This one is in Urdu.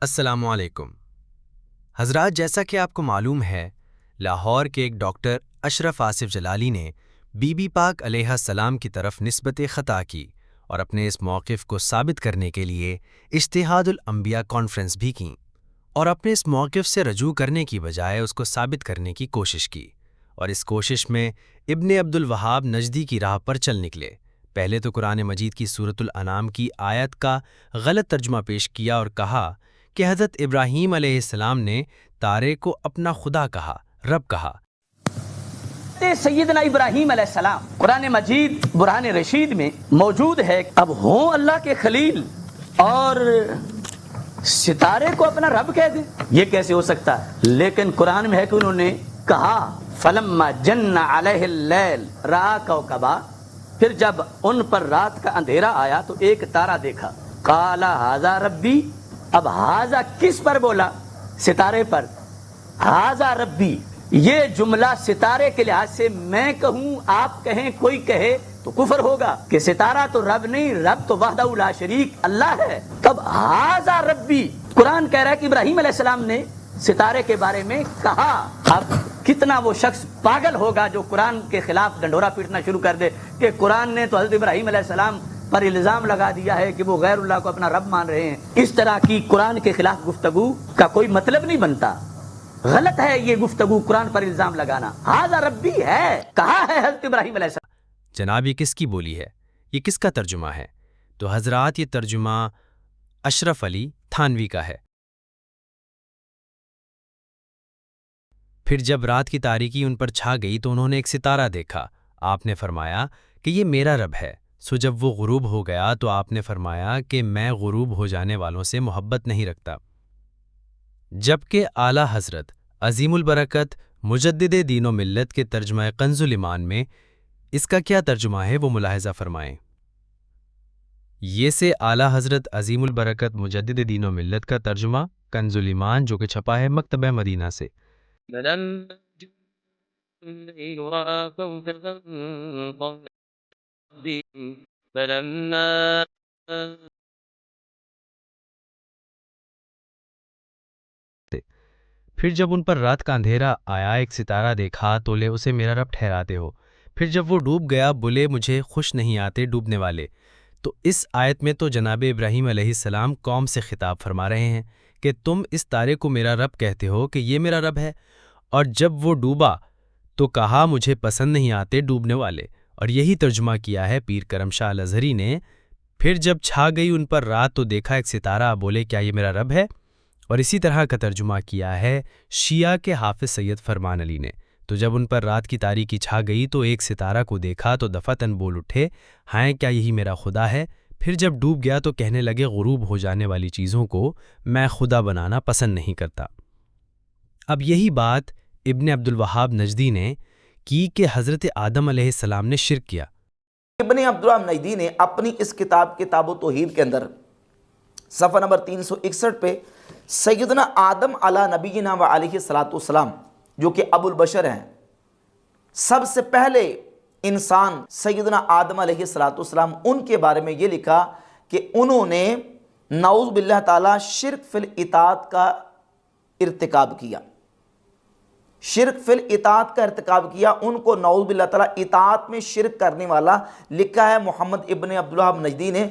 السلام علیکم حضرات، جیسا کہ آپ کو معلوم ہے، لاہور کے ایک ڈاکٹر اشرف آصف جلالی نے بی بی پاک علیہ السلام کی طرف نسبت خطا کی اور اپنے اس موقف کو ثابت کرنے کے لیے اجتہاد الانبیاء کانفرنس بھی کی اور اپنے اس موقف سے رجوع کرنے کی بجائے اس کو ثابت کرنے کی کوشش کی، اور اس کوشش میں ابن عبد الوہاب نجدی کی راہ پر چل نکلے۔ پہلے تو قرآن مجید کی سورۃ الانعام کی آیت کا غلط ترجمہ پیش کیا اور کہا کہ حضرت ابراہیم علیہ السلام نے تارے کو اپنا خدا کہا، رب کہا۔ سیدنا ابراہیم علیہ السلام قرآن مجید برہان رشید میں موجود ہے۔ اب ہوں اللہ کے خلیل اور ستارے کو اپنا رب کہہ دیں، یہ کیسے ہو سکتا ہے؟ لیکن قرآن میں ہے کہ انہوں نے کہا فلما جن علیہ اللیل رأى کوكبا، پھر جب ان پر رات کا اندھیرا آیا تو ایک تارا دیکھا، قال ھذا ربی۔ اب ھذا کس پر بولا؟ ستارے پر۔ ھذا ربی، یہ جملہ ستارے کے لحاظ سے میں کہوں، آپ کہیں، کوئی کہے تو کفر ہوگا کہ ستارہ تو رب نہیں، رب تو وحدہ لا شریک اللہ ہے۔ تب ھذا ربی، قرآن کہہ رہا ہے کہ ابراہیم علیہ السلام نے ستارے کے بارے میں کہا۔ اب کتنا وہ شخص پاگل ہوگا جو قرآن کے خلاف ڈنڈورا پیٹنا شروع کر دے کہ قرآن نے تو حضرت ابراہیم علیہ السلام پر الزام لگا دیا ہے کہ وہ غیر اللہ کو اپنا رب مان رہے ہیں۔ اس طرح کی قرآن کے خلاف گفتگو کا کوئی مطلب نہیں بنتا، غلط ہے یہ گفتگو، قرآن پر الزام لگانا۔ ھذا ربی ہے، کہا ہے حضرت ابراہیم علیہ السلام۔ جناب، یہ کس کی بولی ہے؟ یہ کس کا ترجمہ ہے؟ تو حضرات، یہ ترجمہ اشرف علی تھانوی کا ہے۔ پھر جب رات کی تاریکی ان پر چھا گئی تو انہوں نے ایک ستارہ دیکھا۔ آپ نے فرمایا کہ یہ میرا رب ہے۔ سو جب وہ غروب ہو گیا تو آپ نے فرمایا کہ میں غروب ہو جانے والوں سے محبت نہیں رکھتا۔ جبکہ اعلیٰ حضرت عظیم البرکت مجدد دین و ملت کے ترجمہ کنز الایمان میں اس کا کیا ترجمہ ہے وہ ملاحظہ فرمائیں۔ یہ سے اعلیٰ حضرت عظیم البرکت مجدد دین و ملت کا ترجمہ کنز الایمان، جو کہ چھپا ہے مکتبہ مدینہ سے۔ پھر جب ان پر رات کا اندھیرا آیا، ایک ستارہ دیکھا تو لے اسے میرا رب ٹھہراتے ہو۔ پھر جب وہ ڈوب گیا بولے مجھے خوش نہیں آتے ڈوبنے والے۔ تو اس آیت میں تو جناب ابراہیم علیہ السلام قوم سے خطاب فرما رہے ہیں کہ تم اس تارے کو میرا رب کہتے ہو کہ یہ میرا رب ہے، اور جب وہ ڈوبا تو کہا مجھے پسند نہیں آتے ڈوبنے والے، اور یہی ترجمہ کیا ہے پیر کرم شاہ الازہری نے۔ پھر جب چھا گئی ان پر رات تو دیکھا ایک ستارہ، بولے کیا یہ میرا رب ہے؟ اور اسی طرح کا ترجمہ کیا ہے شیعہ کے حافظ سید فرمان علی نے۔ تو جب ان پر رات کی تاریکی چھا گئی تو ایک ستارہ کو دیکھا تو دفعتاً بول اٹھے، ہائے کیا یہی میرا خدا ہے؟ پھر جب ڈوب گیا تو کہنے لگے غروب ہو جانے والی چیزوں کو میں خدا بنانا پسند نہیں کرتا۔ اب یہی بات ابن عبد الوہاب نجدی نے کی کہ حضرت آدم علیہ السلام نے شرک کیا۔ ابن عبد الوہاب نجدی نے اپنی اس کتاب توحید کے اندر صفحہ نمبر 361 پہ سیدنا آدم علی نبینا و علیہ السلام، جو کہ ابو البشر ہیں، سب سے پہلے انسان سیدنا آدم علیہ السلام، ان کے بارے میں یہ لکھا کہ انہوں نے نعوذ باللہ تعالی شرک فی الاطاعت کا ارتکاب کیا۔ شرک فی الاطاعت کا ارتکاب کیا، ان کو نعوذ باللہ تعالی اطاعت میں شرک کرنے والا لکھا ہے محمد ابن عبد الوہاب نجدی نے۔